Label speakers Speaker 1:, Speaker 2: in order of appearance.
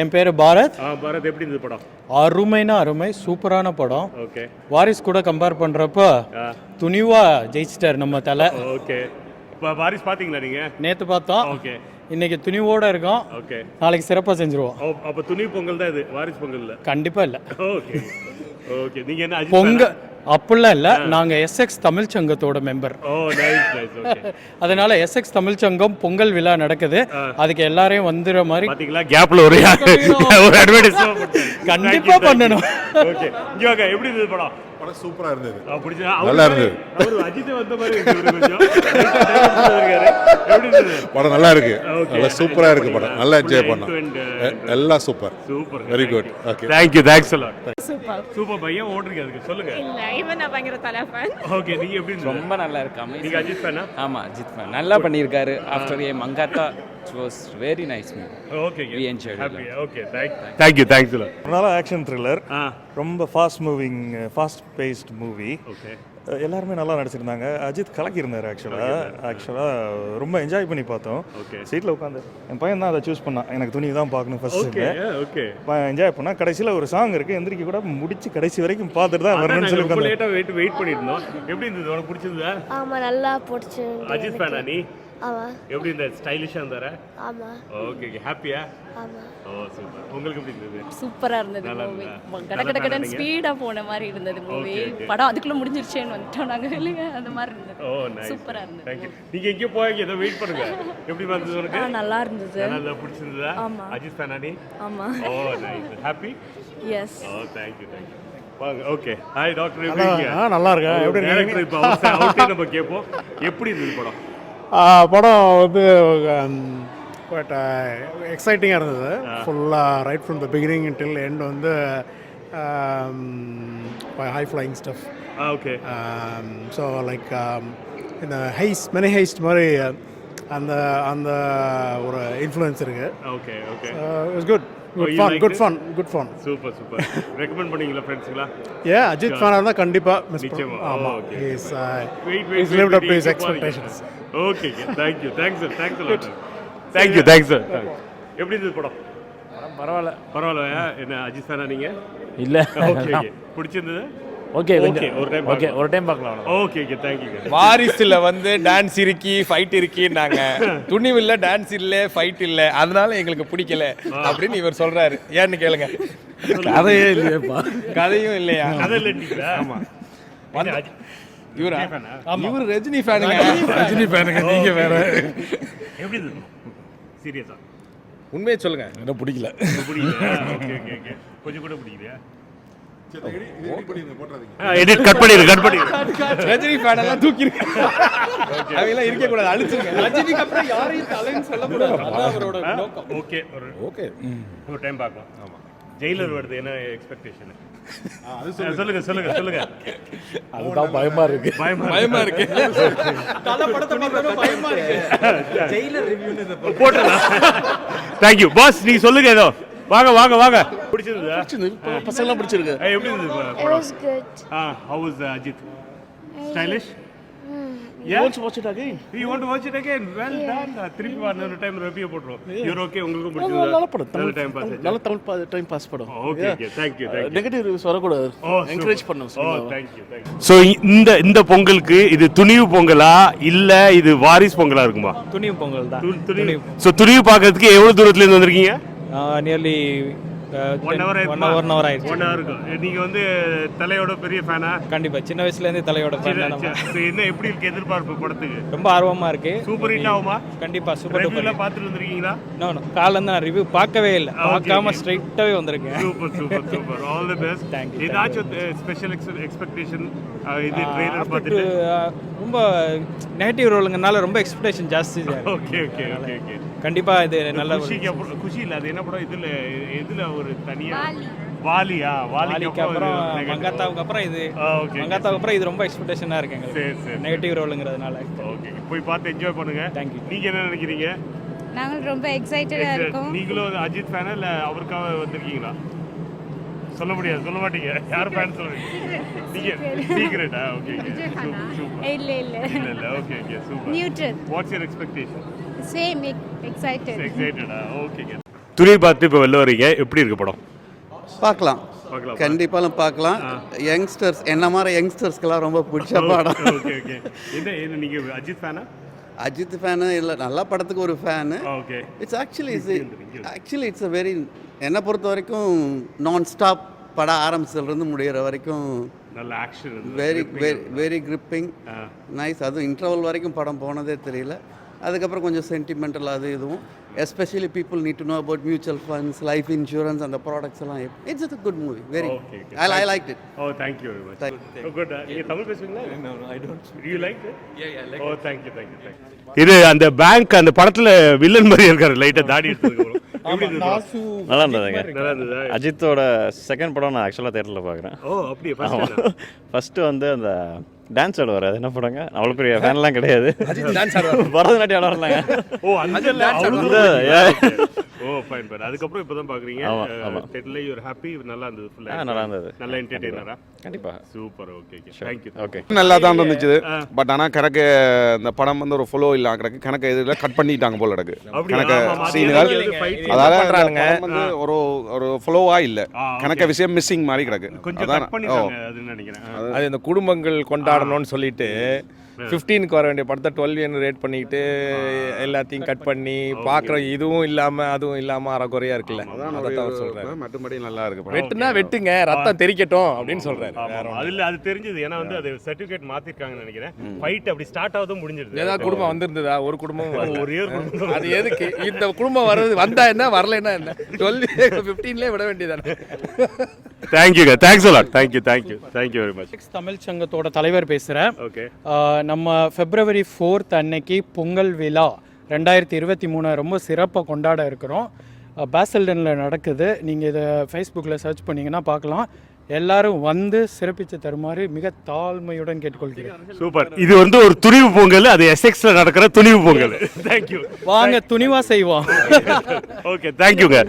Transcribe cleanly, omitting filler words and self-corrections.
Speaker 1: என் பேர் பாரத்.
Speaker 2: பாரத், எப்படி இருந்தது படம்?
Speaker 1: அருமைனா அருமை, சூப்பரான படம்.
Speaker 2: ஓகே.
Speaker 1: வாரிஸ் கூட கம்பேர் பண்ணுறப்போ துணிவா ஜெயிச்சிட்டார் நம்ம தலை.
Speaker 2: ஓகே. இப்போ வாரிஸ் பார்த்தீங்களா நீங்கள்?
Speaker 1: நேற்று பார்த்தோம்.
Speaker 2: ஓகே.
Speaker 1: இன்னைக்கு துணிவோட இருக்கோம்.
Speaker 2: ஓகே.
Speaker 1: நாளைக்கு சிறப்பாக செஞ்சுருவோம்.
Speaker 2: அப்போ துணிவு பொங்கல் தான் இது, வாரிஸ் பொங்கல் இல்லை?
Speaker 1: கண்டிப்பாக இல்லை.
Speaker 2: Okay okay. நீங்கள் என்ன
Speaker 1: பொங்கல் அப்படிலாம் இல்லை, நாங்கள் எஸ்எக்ஸ் தமிழ் சங்கத்தோட மெம்பர். அதனால எஸ்எக்ஸ் தமிழ் சங்கம் பொங்கல் விழா நடக்குது, அதுக்கு எல்லாரையும் வந்துடுற மாதிரி.
Speaker 2: பாத்தீங்களா, கேப்ல ஒரு அட்வர்டைஸ்மென்ட்
Speaker 1: கண்டிப்பா பண்ணணும்.
Speaker 2: ஓகே. இங்க வாங்க, எப்படி இருந்தது படம்?
Speaker 3: படம் சூப்பரா இருந்தது.
Speaker 2: பிடிச்சா?
Speaker 3: நல்லா இருந்தது.
Speaker 2: அவர் அஜித் வந்த மாதிரி இருக்கு கொஞ்சம். எப்படி இருந்தது
Speaker 3: படம்? நல்லா இருக்கு, நல்லா சூப்பரா இருக்கு படம். நல்லா என்ஜாய் பண்ணோம். எல்லாம் super
Speaker 2: super,
Speaker 3: very good. Okay,
Speaker 2: thank you, thanks a lot.
Speaker 4: Super
Speaker 2: super பையன் ஓடுறீங்க, அதுக்கு சொல்லுங்க.
Speaker 4: இல்ல, இவன் நான் பயங்கர தலை ஃபேன்.
Speaker 2: ஓகே. நீங்க எப்படி இருந்தது?
Speaker 5: ரொம்ப நல்லா இருக்கு.
Speaker 2: நீங்க அஜித் ஃபேனா?
Speaker 5: ஆமா, அஜித் ஃபேன். நல்லா பண்ணிருக்காரு. After A Mankatha it was very nice movie.
Speaker 2: Okay,
Speaker 5: we enjoyed it.
Speaker 2: Okay, thank you, thanks a lot.
Speaker 6: நல்ல ஆக்ஷன் த்ரில்லர், ரொம்ப fast moving, fast paste movie.
Speaker 2: Okay.
Speaker 6: எல்லாருமே நல்லா நடிச்சிருந்தாங்க. அஜித் கலக்கியிருந்தார். ஆக்சுவலாக ரொம்ப என்ஜாய் பண்ணி பார்த்தோம். சீட்டில் உட்காந்து என் பையன் தான் அதை சூஸ் பண்ணான். எனக்கு துணி தான் பார்க்கணும் ஃபர்ஸ்ட்.
Speaker 2: ஓகே.
Speaker 6: என்ஜாய் பண்ணால் கடைசியில் ஒரு சாங் இருக்குது, எந்திரிக்க கூட முடிச்சு கடைசி வரைக்கும் பார்த்துட்டு தான் வரணும்னு சொல்லி உட்காந்து
Speaker 2: லேட்டாக வெயிட் பண்ணியிருந்தோம். எப்படி இருந்தது? உனக்கு பிடிச்சிருந்தா?
Speaker 7: ஆமாம், நல்லா பிடிச்சி.
Speaker 2: அஜித் ஃபேனா நீ?
Speaker 7: ஆமாம்.
Speaker 2: எப்படி இருந்த? ஸ்டைலிஷாக இருந்தாரா?
Speaker 7: ஆமாம்.
Speaker 2: ஓகே. ஹாப்பியா?
Speaker 7: ஆமாம்.
Speaker 2: ஓ சூப்பர். உங்களுக்கு எப்படி இருந்தது?
Speaker 4: சூப்பரா இருந்தது மூவி. கடகடகடன் ஸ்பீடா போன மாதிரி இருந்தது மூவி. படம் அதுக்குள்ள முடிஞ்சிருச்சேன்னு வந்துட்டோம் நாங்க, இல்லையா? அந்த மாதிரி இருந்தது.
Speaker 2: ஓ நைஸ்,
Speaker 4: சூப்பரா இருந்தது.
Speaker 2: Thank you. நீங்க எங்க போறீங்க? ஏதோ வெயிட் பண்ணுங்க. எப்படி இருந்தது உங்களுக்கு?
Speaker 4: நல்லா இருந்தது.
Speaker 2: நல்லா பிடிச்சிருந்ததா? அஜித் ஃபேனா நீ?
Speaker 4: ஆமா.
Speaker 2: Oh nice. Happy?
Speaker 4: Yes.
Speaker 2: Oh thank you. வாங்க. ஓகே. ஹாய் டாக்டர், எப்படி இருக்கீங்க?
Speaker 1: நல்லா இருக்கேன். எப்படி
Speaker 2: டைரக்டர் இப்போ அவுட்டே நம்ம கேட்போம். எப்படி இருந்தது படம்?
Speaker 8: படம் வந்து குவைட் எக்ஸைட்டிங்காக இருந்தது. ஃபுல்லாக right from the beginning till end வந்து high flying stuff.
Speaker 2: Okay.
Speaker 8: So like இந்த மினி ஹைஸ்ட் மாதிரி அந்த அந்த ஒரு இன்ஃப்ளூயன்ஸ் இருக்குது.
Speaker 2: Okay okay.
Speaker 8: It's good. Good fun.
Speaker 2: Super. Recommend பண்ணீங்களா ஃப்ரெண்ட்ஸ்ங்களா?
Speaker 8: அஜித் ஃபேனாக இருந்தால் கண்டிப்பாக மிஸ்
Speaker 2: நிச்சயமா.
Speaker 8: ஆமாம்.
Speaker 2: Okay.
Speaker 8: Is lived up to his expectations.
Speaker 2: Okay. thank you. Thanks a lot. Thanks sir. எப்படி இருந்தது படம்? பரவாயில்ல. என்ன அஜித் ஃபேனா நீங்க?
Speaker 9: இல்ல.
Speaker 2: ஓகே. பிடிச்சிருந்தது?
Speaker 9: ஓகே. ஒரு டைம் பார்க்கலாம்.
Speaker 2: ஓகே. thank you.
Speaker 9: வாரிசுல வந்து டான்ஸ் இருக்கி ஃபைட் இருக்கின்னாங்க. துணிவில்ல டான்ஸ் இல்ல ஃபைட் இல்ல, அதனால எங்களுக்கு பிடிக்கல அப்படின்னு இவர் சொல்றாரு. ஏன்னு கேளுங்க. கதையே இல்லையாப்பா? கதையும் இல்லையா?
Speaker 2: கதை இல்லைங்களா? ஆமா.
Speaker 9: இவரா? இவர் ரஜினி ஃபேனுங்க. நீங்க வேற.
Speaker 2: எப்படி இருந்தது? சீரியஸா
Speaker 9: உண்மையை சொல்லுங்க. எனக்கு பிடிக்கல.
Speaker 2: ஓகே. கொஞ்சம் கூட பிடிக்கலையா? எடிட் கட் பண்ணிரு.
Speaker 9: ரஜினி ஃபேன் எல்லாம் தூக்கி அவங்கெல்லாம் இருக்க கூடாது, அழிச்சிருங்க. ரஜினிக்கு அப்புறம் யாரையும் தலைன்னு சொல்ல கூடாது, அதான் அவரோட நோக்கம்.
Speaker 2: ஓகே. ஒரு டைம் பார்க்கலாம். ஆமா. ஜெயிலர் வருது, என்ன எக்ஸ்பெக்டேஷன்? சொல்லுங்க.
Speaker 9: அதுதான் பயமா இருக்கு.
Speaker 1: தல படத்தை பார்த்தா பயமா இருக்கு. ஜெயிலர் ரிவ்யூன்னு இத
Speaker 2: போட்டுறலாம். Thank you boss. நீ சொல்லுங்க ஏதோ. வாங்க. பிடிச்சிருந்தா?
Speaker 9: பசங்க பிடிச்சிருக்கு.
Speaker 2: எப்படி இருந்தது?
Speaker 7: It was good.
Speaker 2: How was Ajit? Stylish?
Speaker 9: You want to watch it again?
Speaker 2: You want to watch it again? Well done. திருப்பி ஒரு டைம் ரிவ்யூ போடுறோம். You're okay? உங்களுக்கு பிடிச்சதா?
Speaker 9: நல்ல படம்.
Speaker 2: நல்ல டைம் பாஸ்.
Speaker 9: நல்ல டைம் பாஸ் படம்.
Speaker 2: Okay. Thank you.
Speaker 9: Negative reviews வரக்கூடாது. என்கரேஜ் பண்ணுங்க.
Speaker 2: Thank you. So இந்த பொங்கலுக்கு இது துணிவு பொங்கலா இல்ல இது வாரிஸ் பொங்கலா இருக்குமா?
Speaker 1: துணிவு பொங்கல் தான்.
Speaker 2: So துணிவு பார்க்கிறதுக்கு எவ்வளவு தூரத்துல இருந்து வந்திருக்கீங்க?
Speaker 1: நியர்லி 1 hour ஆயிடுச்சு.
Speaker 2: 1 hour இருக்கும். நீங்க வந்து தலையோட பெரிய ஃபேனா?
Speaker 1: கண்டிப்பா, சின்ன வயசுல இருந்து தலையோட ஃபேன் தான்.
Speaker 2: என்ன எப்படி இருக்கு எதிர்பார்ப்பு படத்துக்கு?
Speaker 1: ரொம்ப ஆர்வமா இருக்கு.
Speaker 2: சூப்பர் ஹிட் ஆகுமா?
Speaker 1: கண்டிப்பா சூப்பர் டூப்பர்.
Speaker 2: ரிவ்யூல பார்த்துட்டு வந்திருக்கீங்களா?
Speaker 1: நோ காலைல இருந்து நான் ரிவ்யூ பார்க்கவே இல்ல. பார்க்காம ஸ்ட்ரைட்டாவே வந்திருக்கேன்.
Speaker 2: Super. All the best.
Speaker 1: Thank you.
Speaker 2: ஏதாச்சும் ஸ்பெஷல் எக்ஸ்பெக்டேஷன் இது ட்ரெய்லர் பார்த்துட்டு?
Speaker 1: ரொம்ப நெகட்டிவ் ரோலுங்கனால ரொம்ப எக்ஸ்பெக்டேஷன் ஜாஸ்தி.
Speaker 2: ஓகே.
Speaker 1: கண்டிப்பா இது நல்ல
Speaker 2: குஷி இல்ல. அது என்ன படம்? இதுல ஒரு தனியா வாலிக்கு
Speaker 1: அப்புறம் மங்காத்தாவுக்கு அப்புறம் இது. மங்காத்தாவுக்கு அப்புறம் இது ரொம்ப எக்ஸ்பெக்டேஷனா இருக்கு எங்களுக்கு.
Speaker 2: சரி.
Speaker 1: நெகட்டிவ் ரோலுங்கிறதுனால.
Speaker 2: ஓகே. போய் பார்த்து என்ஜாய் பண்ணுங்க.
Speaker 1: Thank you.
Speaker 2: நீங்க என்ன நினைக்கிறீங்க?
Speaker 4: நாங்கள் ரொம்ப எக்ஸைட்டடா இருக்கோம்.
Speaker 2: நீங்களும் அஜித் ஃபேனா இல்ல அவருக்காக வந்திருக்கீங்களா? சொல்ல மாட்டீங்க. யார் ஃபேன் சொல்றீங்க? நீங்க சீக்ரெட்டா? ஓகே. சூப்பர். இல்ல. Okay. Super.
Speaker 4: Neutral.
Speaker 2: What's your expectation?
Speaker 4: Same excited.
Speaker 2: Okay. துணி பார்த்து இப்போ வெளில வரீங்க, எப்படி இருக்கு படம்?
Speaker 10: பார்க்கலாம், கண்டிப்பாக பார்க்கலாம். யங்ஸ்டர்ஸ் என்ன மாதிரி யங்ஸ்டர்ஸ்க்கெல்லாம் ரொம்ப பிடிச்ச படம்.
Speaker 2: Okay okay. என்ன நீங்கள் அஜித் ஃபேனா?
Speaker 10: அஜித் ஃபேனு இல்லை, நல்ல படத்துக்கு ஒரு fan.
Speaker 2: Okay.
Speaker 10: It's actually it's a very, என்னை பொறுத்த வரைக்கும் நான் ஸ்டாப் படம் ஆரம்பிச்சதுலேருந்து முடிகிற வரைக்கும்
Speaker 2: நல்ல ஆக்ஷன்,
Speaker 10: வெரி கிரிப்பிங், நைஸ். அதுவும் இன்டர்வல் வரைக்கும் படம் போனதே தெரியல. அதுக்கப்புறம் கொஞ்சம் சென்டிமெண்டல் அது இதுவும், especially people need to know about mutual funds, life insurance, அந்த ப்ராடக்ட்ஸ் எல்லாம். It's a good movie, very I like it.
Speaker 2: Oh thank you very much. Good. நீங்க தமிழ் பேசுவீங்களா? No I don't. You like it? Yeah I like. Oh thank you. இது அந்த bank அந்த படத்துல villain மாதிரி இருக்காரு, லைட்டா தாடி எடுத்துருக்கு.
Speaker 11: நல்லா இருந்ததுங்க. அஜித்தோட செகண்ட் படம் நான் ஆக்சுவலாக தேட்டரில் பார்க்குறேன்.
Speaker 2: ஓ அப்படியே?
Speaker 11: ஃபஸ்ட்டு வந்து அந்த டான்ஸ் ஆடுவார், அது என்ன படங்க, அவ்வளோ பெரிய ஃபேன்லாம் கிடையாது. பரதநாட்டியம் ஆடுவார்லாங்க.
Speaker 2: ஓ அந்த ஓ ஃபைன் ஃபைன். அதுக்கப்புறம் இப்போ தான் பார்க்குறீங்க தேட்டரில். You are happy? நல்லா இருந்தது, ஃபுல்லாக நல்லா இருந்தது, நல்ல என்டர்டெய்னரா? கண்டிப்பாக. சூப்பர். Okay thank you. ஓகே
Speaker 9: நல்லா தான் இருந்துச்சு. பட் ஆனால் கணக்கு இந்த படம் வந்து ஒரு ஃபாலோ இல்லை, கிடக்கு கணக்கு இதில் கட் பண்ணிட்டாங்க போல இருக்கு. கணக்கு சீன்கள் அதாவது வந்து ஒரு ஃபாலோவாக இல்லை, கணக்க விஷயம் மிஸ்ஸிங் மாதிரி கிடக்கு.
Speaker 2: அதான் நினைக்கிறேன்.
Speaker 9: அது இந்த குடும்பங்கள் கொண்டாடணும்னு சொல்லிட்டு 15க்கு வர வேண்டிய படத்தை 12 ரேட் பண்ணிக்கிட்டு எல்லாத்தையும் கட் பண்ணி பார்க்குற, இதுவும் இல்லாமல் அதுவும் இல்லாமல் அறக்குறையாக இருக்குல்ல. அதான் அவர் சொல்கிறாரு. மற்றபடி நல்லா இருக்கு. வெட்டுனா வெட்டுங்க, ரத்தம் தெரிக்கட்டும் அப்படின்னு சொல்கிறாரு.
Speaker 2: அதில் அது தெரிஞ்சது. ஏன்னா வந்து அது சர்டிஃபிகேட் மாற்றிருக்காங்கன்னு நினைக்கிறேன். ஃபைட் அப்படி ஸ்டார்ட் ஆகுதும் முடிஞ்சிருது.
Speaker 9: ஏதாவது குடும்பம் வந்திருந்ததா? ஒரு குடும்பம் ஒரே குடும்பம். அது எதுக்கு இந்த குடும்பம் வர்றது? வந்தா என்ன, வரலைன்னா என்ன? 15லேயே விட வேண்டியதானே.
Speaker 2: தேங்க்யூங்க, thanks a lot. Thank you very much.
Speaker 1: Tamil சங்கத்தோட தலைவர் பேசுகிறேன்.
Speaker 2: ஓகே.
Speaker 1: நம்ம February 4th அன்னைக்கு பொங்கல் விழா 2023 ரொம்ப சிறப்பாக கொண்டாட இருக்கிறோம். பாசல்டனில் நடக்குது. நீங்கள் இதை ஃபேஸ்புக்கில் சர்ச் பண்ணிங்கன்னா பார்க்கலாம். எல்லாரும் வந்து சிறப்பித்து தருமாறு மிக தாழ்மையுடன் கேட்டுக்கொள்கிறேன்.
Speaker 2: சூப்பர். இது வந்து ஒரு துணிவு பொங்கல், அது எஸ்எக்ஸ்ல நடக்கிற துணிவு பொங்கல். தேங்க்யூ.
Speaker 1: வாங்க துணிவா செய்வோம்.
Speaker 2: ஓகே தேங்க்யூங்க.